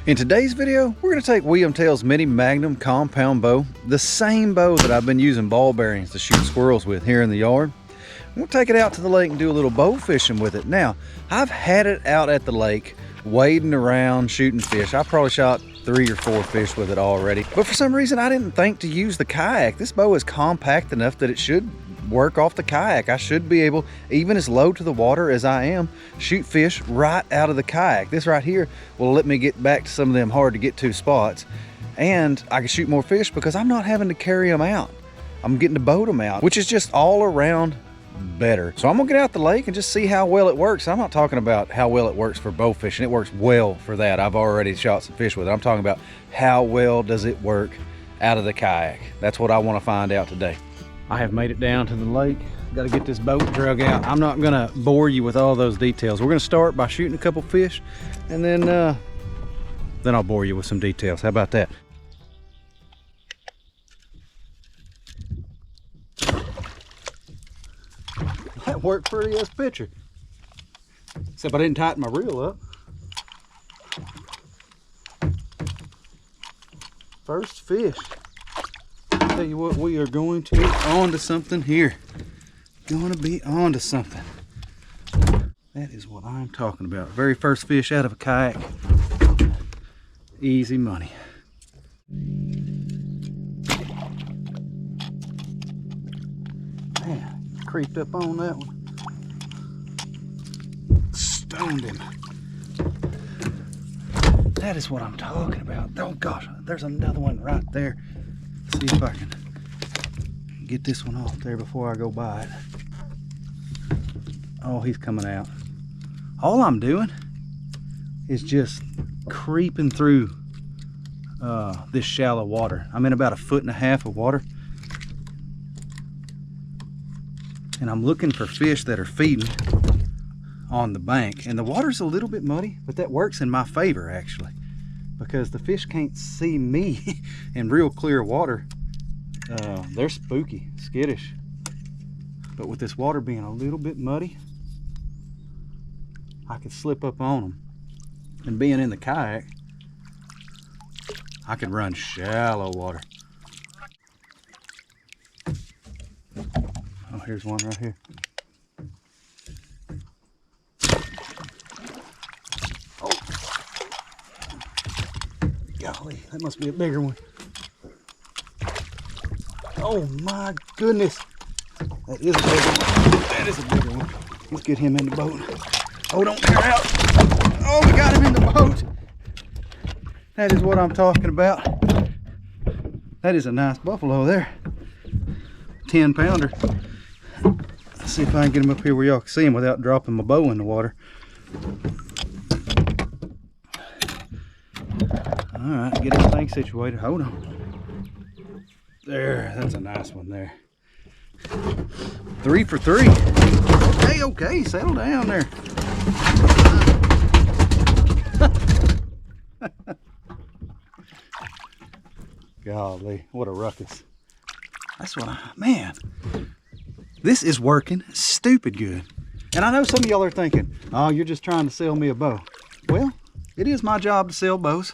In today's video, we're going to take William Tell's Mini Magnum compound bow, the same bow that I've been using ball bearings to shoot squirrels with here in the yard. We'll take it out to the lake and do a little bow fishing with it. Now, I've had it out at the lake, wading around, shooting fish. I probably shot 3 or 4 fish with it already. But for some reason, I didn't think to use the kayak. This bow is compact enough that it should work off the kayak. I should be able, even as low to the water as I am, shoot fish right out of the kayak. This right here will let me get back to some of them hard to get to spots, and I can shoot more fish because I'm not having to carry them out. I'm getting to boat them out, which is just all around better. So I'm gonna get out the lake and just see how well it works. I'm not talking about how well it works for bow fishing. It works well for that. I've already shot some fish with it. I'm talking about how well does it work out of the kayak. That's what I want to find out today. I have made it down to the lake. Got to get this boat drug out. I'm not gonna bore you with all those details. We're gonna start by shooting a couple fish, and then I'll bore you with some details. How about that? That worked pretty as a picture. Except I didn't tighten my reel up. First fish. Tell you what, we are going to be on to something here. Going to be on to something. That is what I'm talking about. Very first fish out of a kayak. Easy money. Man, creeped up on that one. Stoned him. That is what I'm talking about. Oh gosh, there's another one right there. See if I can get this one off there before I go by it. Oh, he's coming out. All I'm doing is just creeping through this shallow water. I'm in about 1.5 feet of water, and I'm looking for fish that are feeding on the bank. And the water's a little bit muddy, but that works in my favor actually, because the fish can't see me in real clear water. They're spooky, skittish. But with this water being a little bit muddy, I could slip up on them. And being in the kayak, I could run shallow water. Oh, here's one right here. Golly, that must be a bigger one. Oh my goodness. That is a bigger one. That is a bigger one. Let's get him in the boat. Oh, don't tear out. Oh, we got him in the boat. That is what I'm talking about. That is a nice buffalo there. 10-pounder. Let's see if I can get him up here where y'all can see him without dropping my bow in the water. All right, get everything situated. Hold on. There, that's a nice one there. 3 for 3. Hey, okay, settle down there. Golly, what a ruckus. That's what man, this is working stupid good. And I know some of y'all are thinking, oh, you're just trying to sell me a bow. Well, it is my job to sell bows,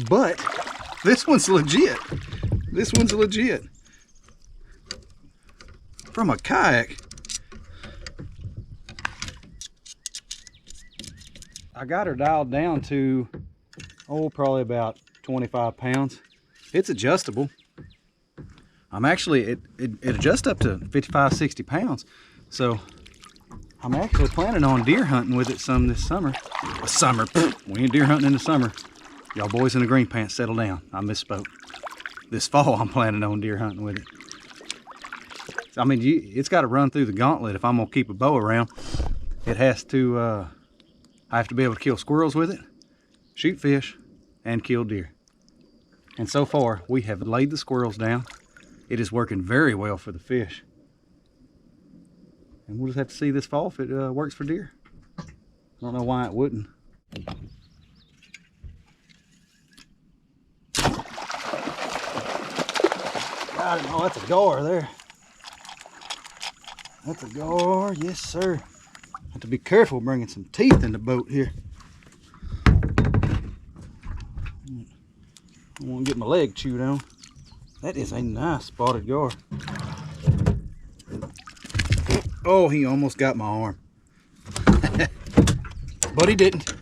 but this one's legit. This one's legit. From a kayak. I got her dialed down to, oh, probably about 25 pounds. It's adjustable. I'm actually, it adjusts up to 55, 60 pounds. So I'm actually planning on deer hunting with it some this summer. We ain't deer hunting in the summer. Y'all boys in the green pants, settle down. I misspoke. This fall, I'm planning on deer hunting with it. I mean, it's got to run through the gauntlet if I'm gonna keep a bow around. It has to, I have to be able to kill squirrels with it, shoot fish, and kill deer. And so far, we have laid the squirrels down. It is working very well for the fish. And we'll just have to see this fall if it works for deer. I don't know why it wouldn't. Oh, that's a gar there. That's a gar, yes sir. Have to be careful bringing some teeth in the boat here. I want to get my leg chewed on. That is a nice spotted gar. Oh, he almost got my arm. But he didn't.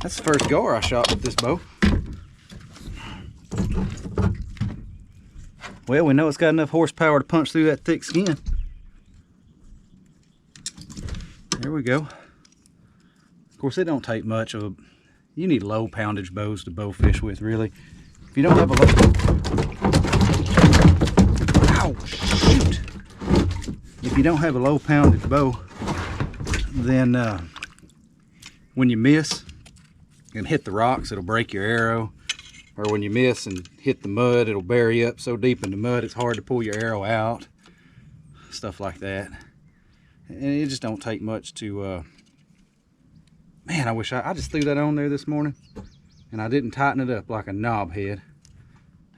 That's the first gar I shot with this bow. Well, we know it's got enough horsepower to punch through that thick skin. There we go. Of course, it don't take much of a... You need low poundage bows to bow fish with, really. If you don't have a low... Ow, shoot! If you don't have a low poundage bow, then when you miss and hit the rocks, it'll break your arrow. Or when you miss and hit the mud, it'll bury up so deep in the mud it's hard to pull your arrow out. Stuff like that. And it just don't take much to... Man, I wish I just threw that on there this morning and I didn't tighten it up like a knob head.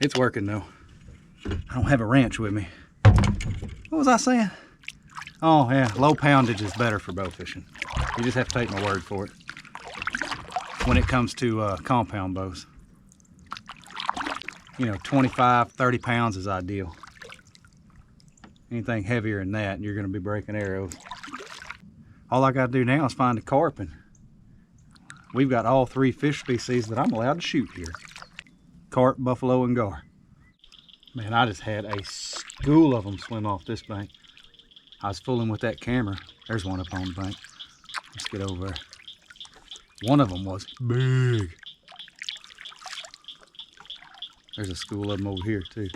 It's working though. I don't have a wrench with me. What was I saying? Oh yeah, low poundage is better for bow fishing. You just have to take my word for it. When it comes to compound bows. You know, 25, 30 pounds is ideal. Anything heavier than that, you're gonna be breaking arrows. All I gotta do now is find a carp, and we've got all three fish species that I'm allowed to shoot here. Carp, buffalo, and gar. Man, I just had a school of them swim off this bank. I was fooling with that camera. There's one up on the bank. Let's get over there. One of them was big. There's a school of them over here too.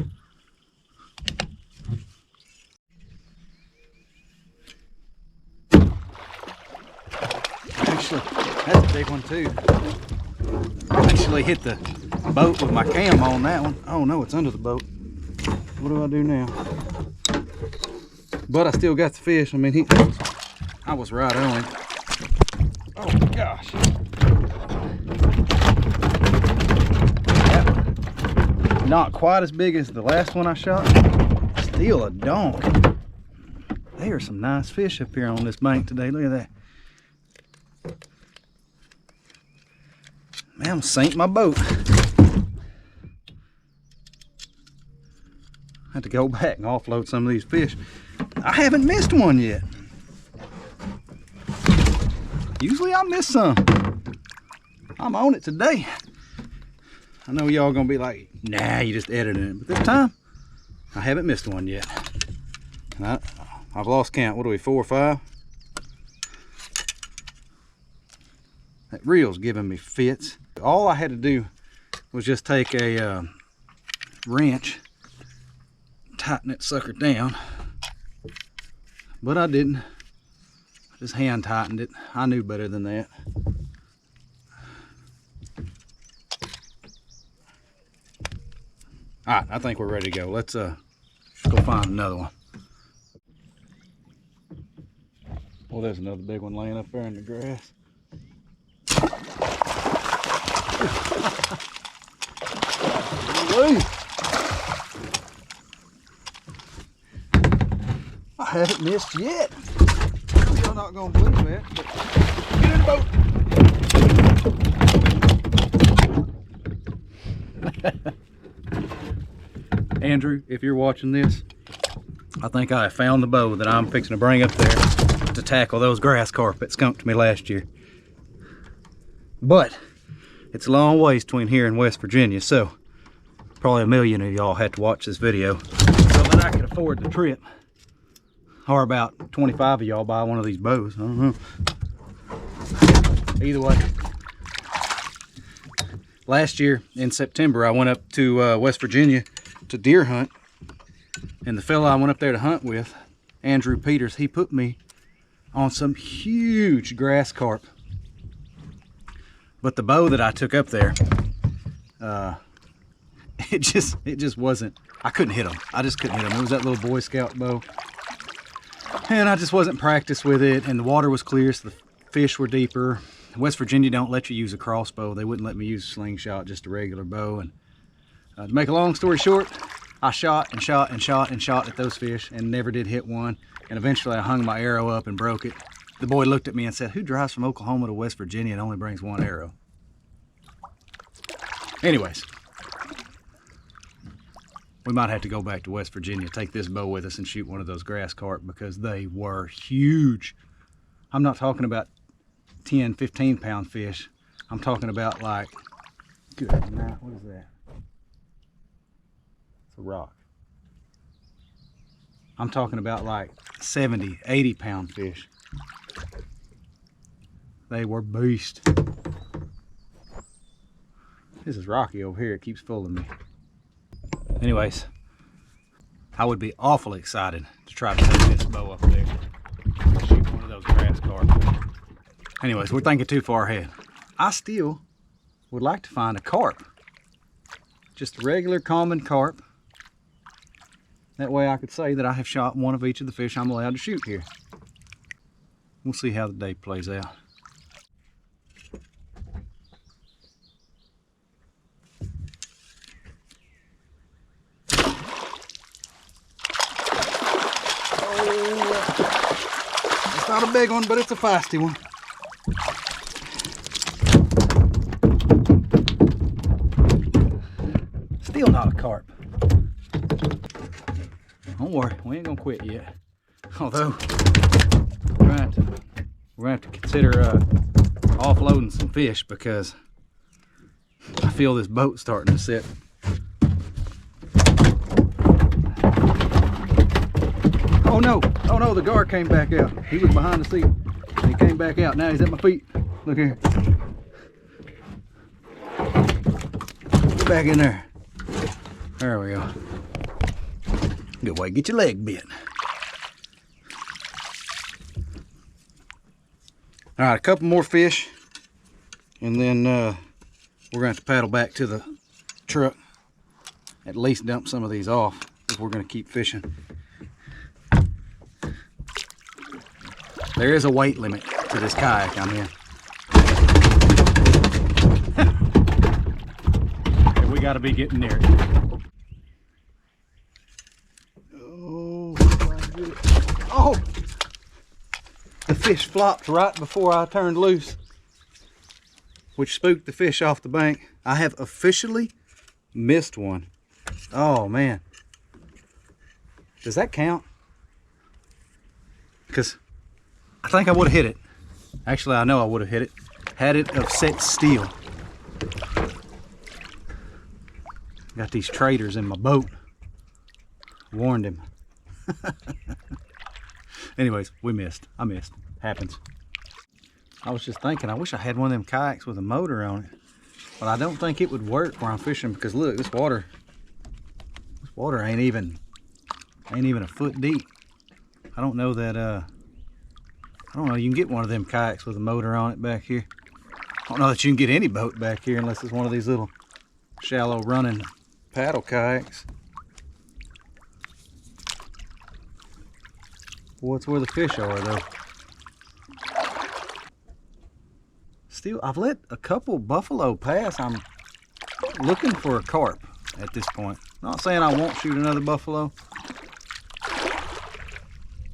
Actually, that's a big one too. I actually hit the boat with my cam on that one. Oh no, it's under the boat. What do I do now? But I still got the fish. I mean, I was right on him. Oh gosh. Not quite as big as the last one I shot. Still a donk. There are some nice fish up here on this bank today. Look at that. Man, I'm sink my boat. I have to go back and offload some of these fish. I haven't missed one yet. Usually I miss some. I'm on it today. I know y'all gonna be like, nah, you just edited it. But this time, I haven't missed one yet. And I've lost count. What are we, 4 or 5? That reel's giving me fits. All I had to do was just take a wrench, tighten that sucker down. But I didn't. I just hand tightened it. I knew better than that. All right, I think we're ready to go. Let's go find another one. Well, there's another big one laying up there in the grass. I haven't missed yet. You're not gonna believe that, but get in the boat. Andrew, if you're watching this, I think I have found the bow that I'm fixing to bring up there to tackle those grass carp that skunked me last year. But it's a long ways between here and West Virginia, so probably a million of y'all had to watch this video so that I could afford the trip. Or about 25 of y'all buy one of these bows. I don't know. Either way. Last year in September, I went up to West Virginia to deer hunt, and the fella I went up there to hunt with, Andrew Peters, he put me on some huge grass carp. But the bow that I took up there, it just wasn't, I couldn't hit them. I just couldn't hit them. It was that little Boy Scout bow, and I just wasn't practiced with it, and the water was clear, so the fish were deeper. West Virginia don't let you use a crossbow. They wouldn't let me use a slingshot, just a regular bow. And to make a long story short, I shot and shot and shot and shot at those fish and never did hit one. And eventually I hung my arrow up and broke it. The boy looked at me and said, who drives from Oklahoma to West Virginia and only brings one arrow? Anyways, we might have to go back to West Virginia, take this bow with us and shoot one of those grass carp because they were huge. I'm not talking about 10, 15 pound fish. I'm talking about like, good night, what is that? It's a rock. I'm talking about like 70, 80 pound fish. They were beasts. This is rocky over here, it keeps fooling me. Anyways, I would be awfully excited to try to take this bow up there and shoot one of those grass carp. Anyways, we're thinking too far ahead. I still would like to find a carp. Just a regular common carp. That way I could say that I have shot one of each of the fish I'm allowed to shoot here. We'll see how the day plays out. It's not a big one, but it's a feisty one. Still not a carp. Don't worry, we ain't gonna quit yet. Although, we're gonna have to consider offloading some fish because I feel this boat starting to sit. Oh no, the guard came back out. He was behind the seat. He came back out. Now he's at my feet. Look here. Get back in there. There we go. Good way, get your leg bit. All right, a couple more fish, and then we're gonna have to paddle back to the truck. At least dump some of these off, if we're gonna keep fishing. There is a weight limit to this kayak I'm in. And we gotta be getting near it. Oh! The fish flopped right before I turned loose, which spooked the fish off the bank. I have officially missed one. Oh man. Does that count? Because I think I would have hit it. Actually, I know I would have hit it. Had it of set steel. Got these traders in my boat. Warned him. Anyways, we missed. I missed. Happens. I was just thinking, I wish I had one of them kayaks with a motor on it. But I don't think it would work where I'm fishing because look, this water ain't even a foot deep. I don't know that I don't know, you can get one of them kayaks with a motor on it back here. I don't know that you can get any boat back here unless it's one of these little shallow running paddle kayaks. Well, it's where the fish are though. Still, I've let a couple buffalo pass. I'm looking for a carp at this point. Not saying I won't shoot another buffalo,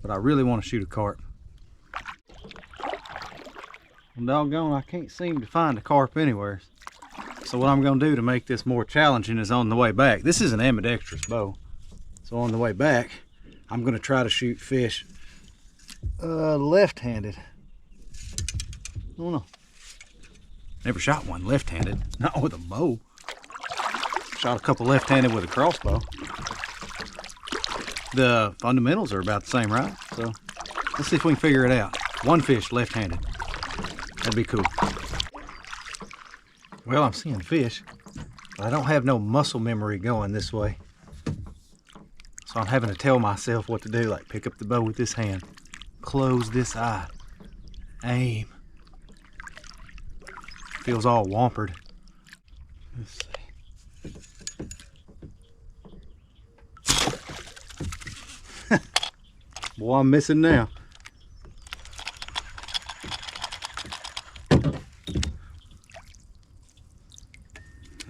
but I really want to shoot a carp. Doggone, I can't seem to find a carp anywhere. So what I'm going to do to make this more challenging is on the way back. This is an ambidextrous bow. So on the way back, I'm going to try to shoot fish left-handed. I don't know. Never shot one left-handed, not with a bow. Shot a couple left-handed with a crossbow. The fundamentals are about the same, right? So let's see if we can figure it out. One fish left-handed. That'd be cool. Well, I'm seeing fish, but I don't have no muscle memory going this way. So I'm having to tell myself what to do, like pick up the bow with this hand, close this eye, aim. Feels all wampered. Let's see. Boy, I'm missing now.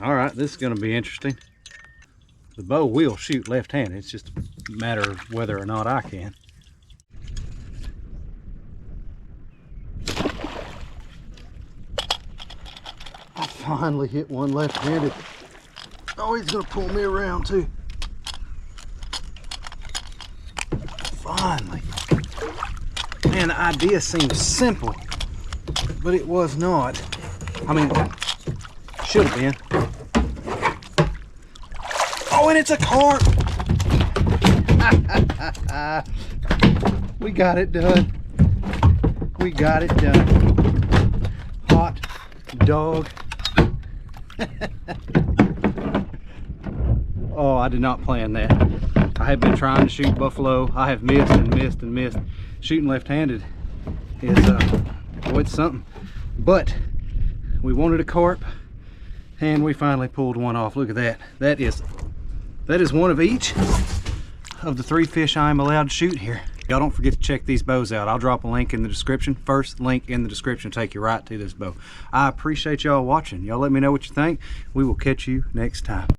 All right, this is going to be interesting. The bow will shoot left-handed. It's just a matter of whether or not I can. finally hit one left-handed. Oh, he's gonna pull me around too. Finally. Man, the idea seems simple, but it was not. I mean, should have been. Oh, and it's a carp. We got it done. We got it done. Hot dog. Oh, I did not plan that. I have been trying to shoot buffalo. I have missed and missed and missed. Shooting left-handed is oh, it's something. But we wanted a carp and we finally pulled one off. Look at that. That is one of each of the 3 fish I'm allowed to shoot here. Y'all don't forget to check these bows out. I'll drop a link in the description. First link in the description will take you right to this bow. I appreciate y'all watching. Y'all let me know what you think. We will catch you next time.